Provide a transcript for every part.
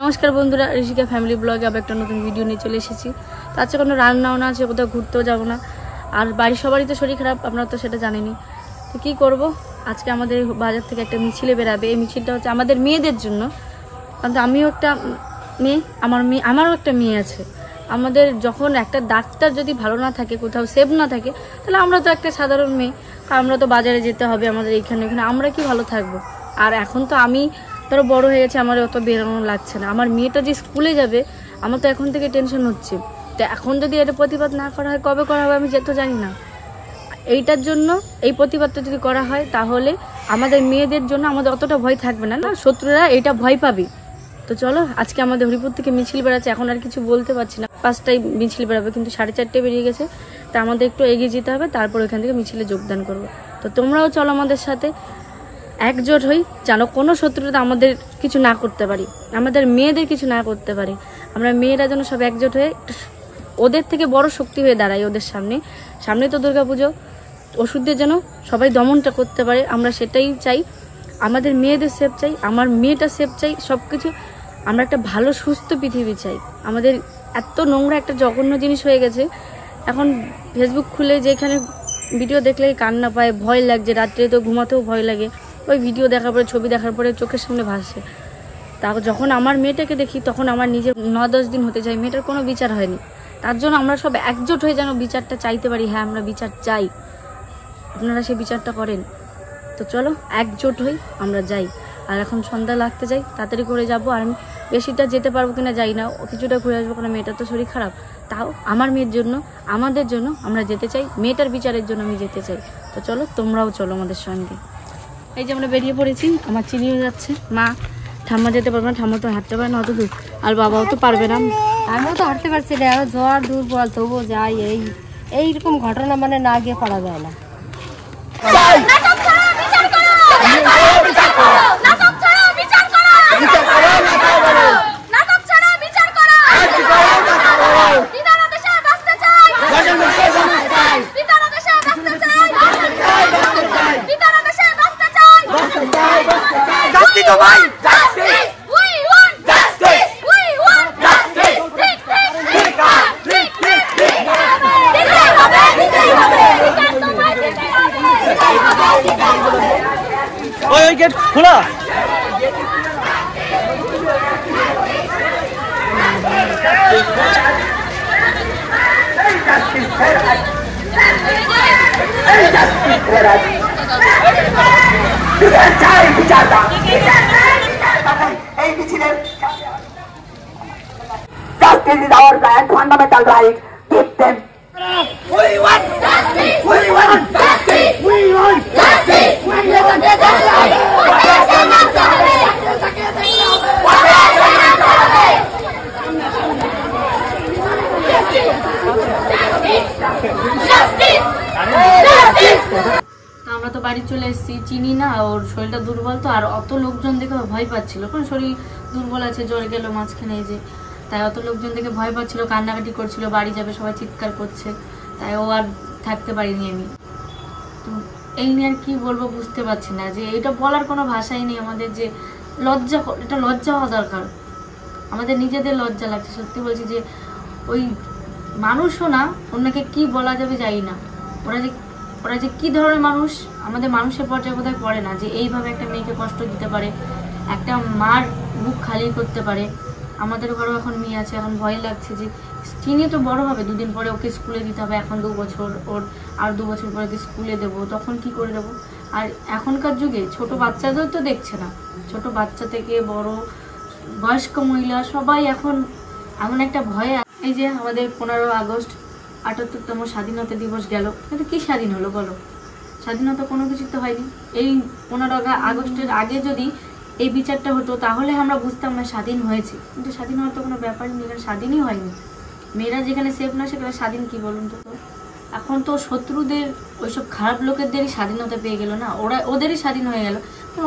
নমস্কার বন্ধুরা, ঋষিকা ফ্যামিলি ব্লগে আবার একটা নতুন ভিডিও নিয়ে চলে এসেছি। তো আজকে কোনো রান্নাও না আছে, কোথাও ঘুরতেও যাবো না। আর বাড়ির সবারই তো শরীর খারাপ, আপনারা তো সেটা জানেনই। তো কী করব, আজকে আমাদের বাজার থেকে একটা মিছিলে বেরাবে। এই মিছিলটা হচ্ছে আমাদের মেয়েদের জন্য, কারণ আমিও একটা মেয়ে, আমারও একটা মেয়ে আছে। আমাদের যখন একটা ডাক্তার যদি ভালো না থাকে, কোথাও সেভ না থাকে, তাহলে আমরা তো একটা সাধারণ মেয়ে, আমরা তো বাজারে যেতে হবে আমাদের এখানে আমরা কি ভালো থাকবো। আর এখন তো আমি ধরো বড় হয়ে গেছে, আমার অত বেরোনো লাগছে না। আমার মেয়েটা যে স্কুলে যাবে, আমার তো এখন থেকে টেনশন হচ্ছে। তো এখন যদি এটা প্রতিবাদ না করা হয়, কবে করা হবে আমি যেতে জানি না। এইটার জন্য এই প্রতিবাদটা যদি করা হয়, তাহলে আমাদের মেয়েদের জন্য আমাদের অতটা ভয় থাকবে না, না শত্রুরা এটা ভয় পাবে। তো চলো, আজকে আমাদের হরিপুর থেকে মিছিল বেড়াচ্ছে। এখন আর কিছু বলতে পারছি না, 5টায় মিছিল বেড়াবে, কিন্তু 4:30 বেরিয়ে গেছে। তা আমাদের একটু এগিয়ে যেতে হবে, তারপর ওখান থেকে মিছিলে যোগদান করব। তো তোমরাও চলো আমাদের সাথে, একজোট হই, যেন কোনো শত্রুতা আমাদের কিছু না করতে পারি, আমাদের মেয়েদের কিছু না করতে পারি। আমরা মেয়েরা যেন সব একজোট হয়ে ওদের থেকে বড় শক্তি হয়ে দাঁড়াই ওদের সামনে তো দুর্গাপুজো, ওষুধদের যেন সবাই দমনটা করতে পারে, আমরা সেটাই চাই। আমাদের মেয়েদের সেফ চাই, আমার মেয়েটা সেফ চাই, সব কিছু। আমরা একটা ভালো সুস্থ পৃথিবী চাই। আমাদের এত নোংরা একটা জঘন্য জিনিস হয়ে গেছে, এখন ফেসবুক খুলে যেখানে ভিডিও দেখলেই কান্না পায়, ভয় লাগছে, রাত্রে তো ঘুমাতেও ভয় লাগে। ওই ভিডিও দেখার পরে, ছবি দেখার পরে চোখের সামনে ভাসছে। তা যখন আমার মেয়েটাকে দেখি, তখন আমার নিজের 9-10 দিন হতে যায়, মেয়েটার কোনো বিচার হয়নি। তার জন্য আমরা সব একজোট হয়ে যেন বিচারটা চাইতে পারি। হ্যাঁ, আমরা বিচার চাই, আপনারা সেই বিচারটা করেন। তো চলো একজোট হই, আমরা যাই। আর এখন সন্ধ্যা লাগতে যাই, তাড়াতাড়ি করে যাবো। আর আমি বেশিটা যেতে পারবো কিনা যাই না, কিছুটা ঘুরে আসবো, কারণ মেয়েটার তো শরীর খারাপ। তাও আমার মেয়ের জন্য, আমাদের জন্য আমরা যেতে চাই, মেয়েটার বিচারের জন্য আমি যেতে চাই। তো চলো, তোমরাও চলো আমাদের সঙ্গে। এই যে আমরা বেরিয়ে পড়েছি, আমার চিনিও যাচ্ছে। মা ঠাম্মা যেতে পারবে না, ঠাম্মা তো হাঁটতে পারে না অত দূর, আর বাবাও তো পারবে না। আমিও তো হাঁটতে পারছি না, জ্বর দুর্বল, তবুও যাই। এইরকম ঘটনা মানে না গিয়ে পারা যায় না। ওই গেট খোলা। এই মিছিলের justice is our fundamental right. Give them. We want justice. We want justice. We want justice. We want justice. আমরা তো বাড়ি চলে এসেছি, চিনি না, ওর শরীরটা দুর্বল তো, আর অত লোকজন দেখে ভয় পাচ্ছিল, কারণ শরীর দুর্বল আছে, জ্বর গেল মাঝখানে, এই যে তাই অত লোকজন দেখে ভয় পাচ্ছিল, কান্নাকাটি করছিল, বাড়ি যাবে, সবাই চিৎকার করছে, তাই ও আর থাকতে পারিনি আমি। তো এই নিয়ে আর কি বলবো বুঝতে পারছি না, যে এটা বলার কোনো ভাষাই নেই আমাদের, যে লজ্জা, এটা লজ্জা হওয়া দরকার। আমাদের নিজেদের লজ্জা লাগছে, সত্যি বলছি। যে ওই মানুষও না, অন্যকে কি বলা যাবে জানি না। ওরা যে কি ধরনের মানুষ, আমাদের মানুষের পর্যায়ে বোধহয় পড়ে না, যে এইভাবে একটা মেয়েকে কষ্ট দিতে পারে, একটা মার বুক খালি করতে পারে। আমাদের ঘরেও এখন মেয়ে আছে, এখন ভয় লাগছে যে চিনি তো বড় হবে, 2 দিন পরে ওকে স্কুলে দিতে হবে। এখন 2 বছর, ওর আর 2 বছর পরে ওকে স্কুলে দেবো, তখন কি করে দেবো। আর এখনকার যুগে ছোট বাচ্চাদের তো দেখছে না, ছোট বাচ্চা থেকে বড় বয়স্ক মহিলা সবাই এখন এমন একটা ভয়ে। এই যে আমাদের 15 আগস্ট 78তম স্বাধীনতা দিবস গেল, কিন্তু কি স্বাধীন হলো বলো? স্বাধীনতা কোনো কিছু তো হয়নি। এই 15 আগস্টের আগে যদি এই বিচারটা হতো, তাহলে আমরা বুঝতাম না স্বাধীন হয়েছে, কিন্তু স্বাধীন হওয়ার তো কোনো ব্যাপারই নেই, স্বাধীনই হয়নি। মেয়েরা যেখানে সেফ না, সেখানে স্বাধীন কি বলুন তো? এখন তো শত্রুদের, ওইসব খারাপ লোকেদেরই স্বাধীনতা পেয়ে গেল না, ওদেরই স্বাধীন হয়ে গেল,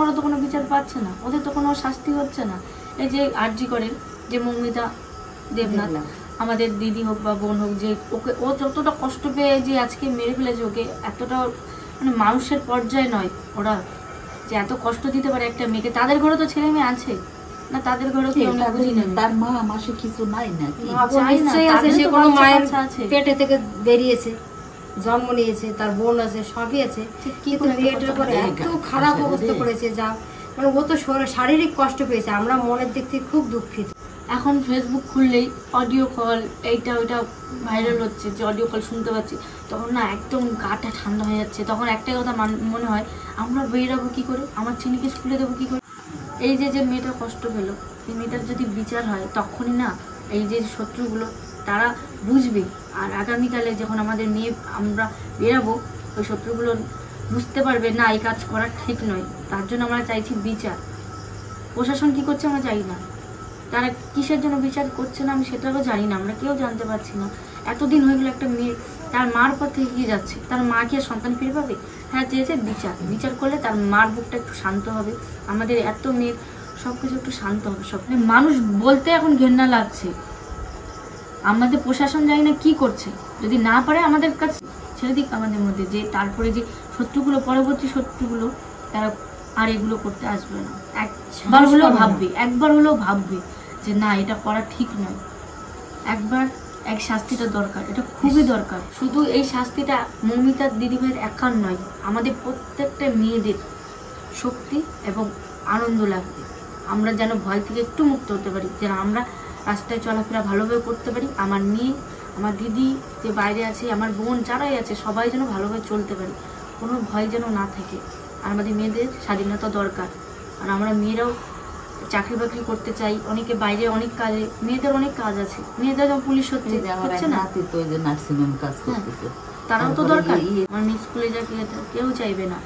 ওরা তো কোনো বিচার পাচ্ছে না, ওদের তো কোনো শাস্তি হচ্ছে না। এই যে আরজি করেন, যে মৌমিতা দেবনাথ, আমাদের দিদি হোক বা বোন হোক, যে ওকে ও যতটা কষ্ট পেয়ে যে আজকে মেরে ফেলেছে, ওকে এতটা মানে মানুষের পর্যায়ে নয় ওরা, যে এত কষ্ট দিতে পারে একটা মেয়েকে। তাদের ঘরে তো ছেলে মেয়ে আছে, না তাদের ঘরে কি অনেক বুঝি না তার মা মাসে কিছু নাই না নিশ্চয়ই আছে, সে কোনো মায়ের পেটে থেকে বেরিয়েছে, জন্ম নিয়েছে, তার বোন আছে, সবই আছে, কিন্তু মেয়েটার পরে এত খারাপ অবস্থা করেছে, যা মানে ও তো শারীরিক কষ্ট পেয়েছে। আমরা মনের দিক থেকে খুব দুঃখিত। এখন ফেসবুক খুললেই অডিও কল এইটা ওইটা ভাইরাল হচ্ছে, যে অডিও কল শুনতে পাচ্ছি, তখন না একদম গাটা ঠান্ডা হয়ে যাচ্ছে। তখন একটাই কথা মনে হয়, আমরা বেরাবো কী করে, আমার ছেলেকে স্কুলে দেবো কী করে। এই যে যে মেয়েটা কষ্ট পেলো, এই মেয়েটার যদি বিচার হয় তখনই না এই যে শত্রুগুলো তারা বুঝবে। আর আগামীকালে যখন আমাদের মেয়ে আমরা বেরাবো, ওই শত্রুগুলো বুঝতে পারবে না এই কাজ করা ঠিক নয়। তার জন্য আমরা চাইছি বিচার। প্রশাসন কি করছে আমরা জানি না, তারা কিসের জন্য বিচার করছে না আমি সেটাও জানি না, আমরা কেউ জানতে পারছি না। এতদিন হয়ে গেলো একটা মেয়ে তার মার পর থেকে এগিয়ে যাচ্ছে, তার মা কি আর সন্তান ফিরে পাবে? হ্যাঁ, চেয়েছে বিচার, বিচার করলে তার মার বুকটা একটু শান্ত হবে, আমাদের এত মেয়ের সব কিছু একটু শান্ত হবে। সব মানুষ বলতে এখন ঘেন্না লাগছে, আমাদের প্রশাসন জানি না কি করছে। যদি না পারে আমাদের কাছে ছেড়ে দিক আমাদের মধ্যে, যে তারপরে যে শত্রুগুলো, পরবর্তী শত্রুগুলো তারা আর এগুলো করতে আসবে না। একবার হলেও ভাববে যে না এটা করা ঠিক নয়। একবার এক শাস্তিটা দরকার, এটা খুবই দরকার। শুধু এই শাস্তিটা মৌমিতার দিদিভাইয়ের একার নয়, আমাদের প্রত্যেকটা মেয়েদের শক্তি এবং আনন্দ লাগবে। আমরা যেন ভয় থেকে একটু মুক্ত হতে পারি, যেন আমরা রাস্তায় চলাফেরা ভালোভাবে করতে পারি। আমার মেয়ে, আমার দিদি যে বাইরে আছে, আমার বোন যারাই আছে, সবাই যেন ভালোভাবে চলতে পারি, কোনো ভয় যেন না থাকে। আর আমাদের মেয়েদের স্বাধীনতা দরকার। আর আমরা মেয়েরাও চাকরি বাকরি করতে চাই, অনেকে বাইরে অনেক কাজে, মেয়েদের অনেক কাজ আছে, মেয়েদের যেমন পুলিশ হচ্ছে না, তারাও তো দরকার। আমার মেয়ে স্কুলে যাকে কেউ চাইবে না,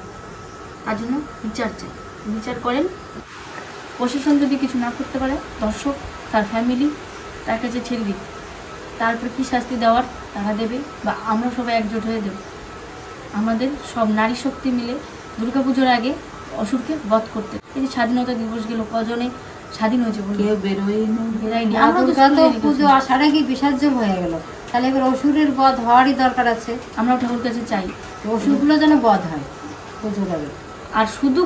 তার জন্য বিচার চাই, বিচার করেন। প্রশাসন যদি কিছু না করতে পারে, দর্শক তার ফ্যামিলি তার কাছে ছেড়ে দিক, তারপর কি শাস্তি দেওয়ার তারা দেবে, বা আমরা সবাই একজোট হয়ে দেব। আমাদের সব নারী শক্তি মিলে দুর্গাপুজোর আগে অসুরকে বধ করতে। এই যে স্বাধীনতা দিবস গেল, কজনে স্বাধীন হয়েছে কেউ বেরোয়নি। পুজো আসার আগে বিসর্জন হয়ে গেল, তাহলে এবার অসুরের বধ হওয়ারই দরকার আছে। আমরা ঠাকুর কাছে চাই অসুরগুলো যেন বধ হয় পুজোর আগে। আর শুধু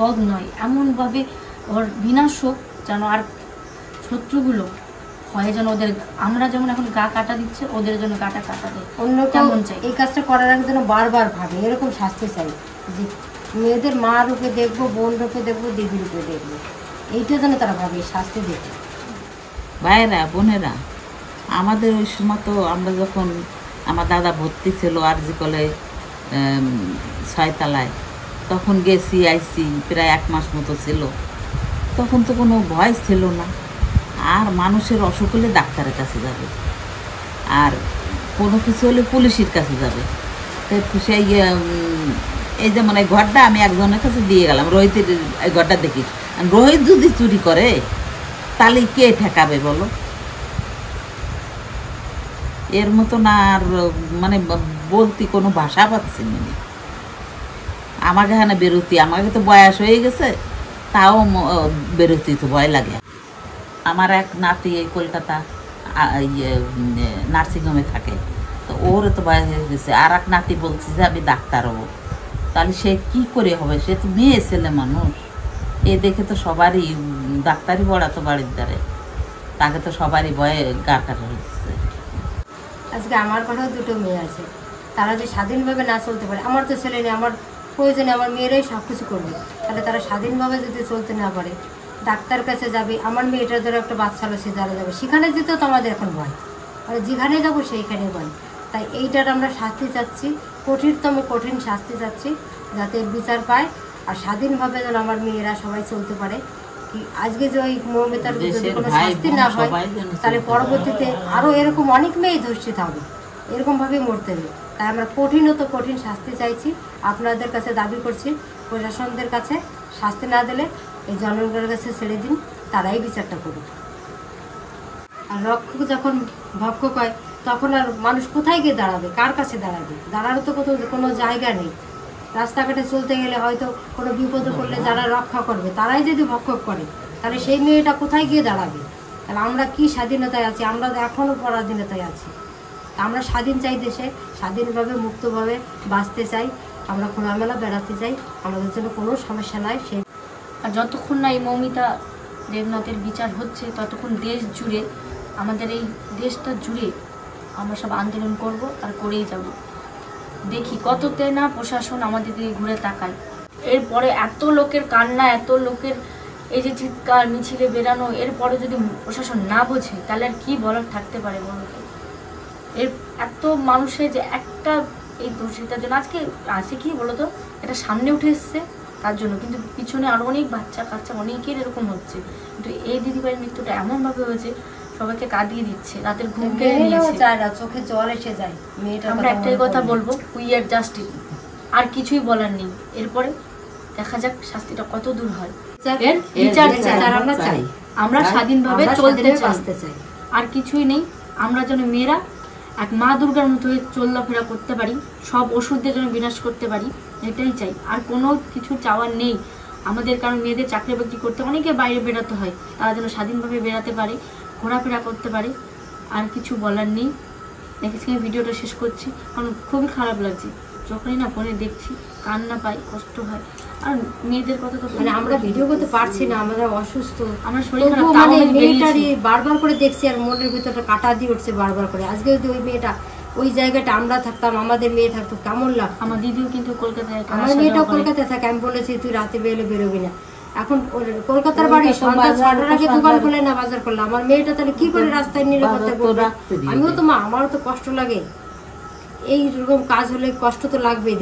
বধ নয়, এমনভাবে ওর বিনাশ হোক যেন আর শত্রুগুলো হয়, যেন ওদের, আমরা যেমন এখন গা কাটা দিচ্ছে, ওদের জন্য গাটা কাটা দেয়। অন্য কেমন চাই এই কাজটা করার আগে যেন বারবার ভাবে, এরকম শাস্তি চাই যে মেয়েদের মা রূপে দেখবো, বোন রূপে দেখবো, দিদি রূপে দেখবো, এইটা যেন তারা ভাবে শাস্তি দেখবে। ভাইয়েরা বোনেরা, আমাদের ওই সময় তো আমরা যখন আমার দাদা ভর্তি ছিল আরজি কলে 6 তলায়, তখন গেছি আইসি, প্রায় 1 মাস মতো ছিল। তখন তো কোনো ভয় ছিল না, আর মানুষের অসুখ হলে ডাক্তারের কাছে যাবে, আর কোনো কিছু হলে পুলিশের কাছে যাবে। তো সেই এই যেমন এই ঘরটা আমি একজনের কাছে দিয়ে গেলাম, রোহিতের এই ঘরটা দেখি, রোহিত যদি চুরি করে তাহলে কে ঠেকাবে বলো? এর মতো না আর মানে বলতে কোনো ভাষা পাচ্ছি না। আমাকে এখানে বেরোতি, আমাকে তো বয়স হয়ে গেছে, তাও বেরোতে তো ভয় লাগে। আমার এক নাতি এই কলকাতা নার্সিংহোমে থাকে, তো ওর তো বয়স হয়ে গেছে। আর এক নাতি বলছে যে আমি ডাক্তার হবো, তাহলে সে কি করে হবে? সে তো মেয়ে ছেলে মানুষ, এ দেখে তো সবারই ডাক্তারই পড়াতো বাড়ির দ্বারে, তাকে তো সবারই ভয়ে গা কাটা হচ্ছে। আজকে আমার ঘরেও 2টো মেয়ে আছে, তারা যে স্বাধীনভাবে না চলতে পারে, আমার তো ছেলে নেই, আমার প্রয়োজনে আমার মেয়েরাই সব কিছু করবে, তাহলে তারা স্বাধীনভাবে যদি চলতে না পারে, ডাক্তার কাছে যাবে। আমার মেয়েটার ধরো একটা বাচ্চা হলো, সে যারা যাবে সেখানে যেতেও তো আমাদের এখন ভয়, আর যেখানে যাবো সেইখানে ভয়। তাই এইটার আমরা শাস্তি চাচ্ছি, কঠিনতম কঠিন শাস্তি চাচ্ছি, যাতে বিচার পায় আর স্বাধীনভাবে যেন আমার মেয়েরা সবাই চলতে পারে। কি আজকে যে ওই মৌমিতার যদি কোনো শাস্তি না হয়, তাহলে পরবর্তীতে আরও এরকম অনেক মেয়ে ধর্ষিত হবে, এরকমভাবে মরতে হবে। তাই আমরা কঠিনত কঠিন শাস্তি চাইছি, আপনাদের কাছে দাবি করছি, প্রশাসনদের কাছে শাস্তি না দিলে এই জনগণের কাছে ছেড়ে দিন, তারাই বিচারটা করুক। আর রক্ষক যখন ভক্ষক হয়, তখন আর মানুষ কোথায় গিয়ে দাঁড়াবে, কার কাছে দাঁড়াবে? দাঁড়ারও তো কোনো জায়গা নেই। রাস্তাঘাটে চলতে গেলে হয়তো কোনো বিপদে পড়লে যারা রক্ষা করবে তারাই যদি ভক্ষক করে, তাহলে সেই মেয়েটা কোথায় গিয়ে দাঁড়াবে? তাহলে আমরা কি স্বাধীনতায় আছি? আমরা এখনও পরাধীনতায় আছি। আমরা স্বাধীন চাই, দেশে স্বাধীনভাবে মুক্তভাবে বাঁচতে চাই, আমরা খোলামেলা বেড়াতে চাই, আমাদের জন্য কোনো সমস্যা নাই। সেই আর যতক্ষণ না এই মৌমিতা দেবনাথের বিচার হচ্ছে ততক্ষণ দেশ জুড়ে, আমাদের এই দেশটা জুড়ে আমরা সব আন্দোলন করব আর করেই যাব। দেখি কততে না প্রশাসন আমাদের দিকে ঘুরে তাকায়। এরপরে এত লোকের কান্না, এত লোকের এই যে চিৎকার মিছিলে বেরানো, এরপরে যদি প্রশাসন না বোঝে তাহলে আর কি বলার থাকতে পারে বলো তো? এর এত মানুষের যে একটা এই দোষিতার জন্য আজকে আছে কি বলো তো, এটা সামনে উঠে এসছে তার জন্য, কিন্তু পিছনে আরো অনেক বাচ্চা কাচ্চা অনেকের এরকম হচ্ছে। কিন্তু এই দিদিভাইয়ের মৃত্যুটা এমনভাবে হয়েছে সবাইকে কাঁদিয়ে দিচ্ছে, রাতের ঘুম কেড়ে নিয়েছে। চায় না, চোখে জল এসে যায় মেয়েটার আমরা একটাই কথা বলবো, উই আর জাস্টিস, আর কিছুই বলার নেই। এরপরে দেখা যাক শাস্তিটা কত দূর হয়। এর বিচার আমরা চাই, আমরা স্বাধীনভাবে চলতে চাই, আর কিছুই নেই। আমরা যেন মেয়েরা এক মা দুর্গার মতো হয়ে চলাফেরা করতে পারি, সব ওষুধদের যেন বিনাশ করতে পারি, এটাই চাই। আর কোনো কিছু চাওয়ার নেই আমাদের, কারণ মেয়েদের চাকরি বাকরি করতে অনেকে বাইরে বেরোতে হয়, তারা যেন স্বাধীনভাবে বেরাতে পারে, ঘোরাফেরা করতে পারে, আর কিছু বলার নেই। দেখেছি আমি ভিডিওটা শেষ করছি, কারণ খুবই খারাপ লাগছে যখনই না ফোনে দেখছি, কান্না পাই, কষ্ট হয়। আর মেয়েদের কথা তো মানে আমরা ভিডিও করতে পারছি না, আমরা অসুস্থ, আমার শরীর খারাপ, তবুও তাও মানে আমি বেরিয়েছি। মেয়েটারই বারবার করে দেখছি আর মনের ভিতরটা কাটা দিয়ে উঠছে বারবার করে। আজকে যদি ওই মেয়েটা ওই জায়গাটা আমরা থাকতাম, আমাদের মেয়ে থাকতো, কেমন লাগতো? আমার দিদিও কিন্তু কলকাতায়, আমার মেয়েটাও কলকাতায় থাকে, আমি বলেছি তুই রাতে বেরোবি না। এখন কলকাতার বাড়ি, সন্ধ্যা 6টার আগে দোকান খুলে না বাজার করলে, আমার মেয়েটা তাহলে কি করে রাস্তায় নিরাপত্তা করবে? আমিও তো মা, আমারও তো কষ্ট লাগে, এইরকম কাজ হলে কষ্ট তো লাগবেই।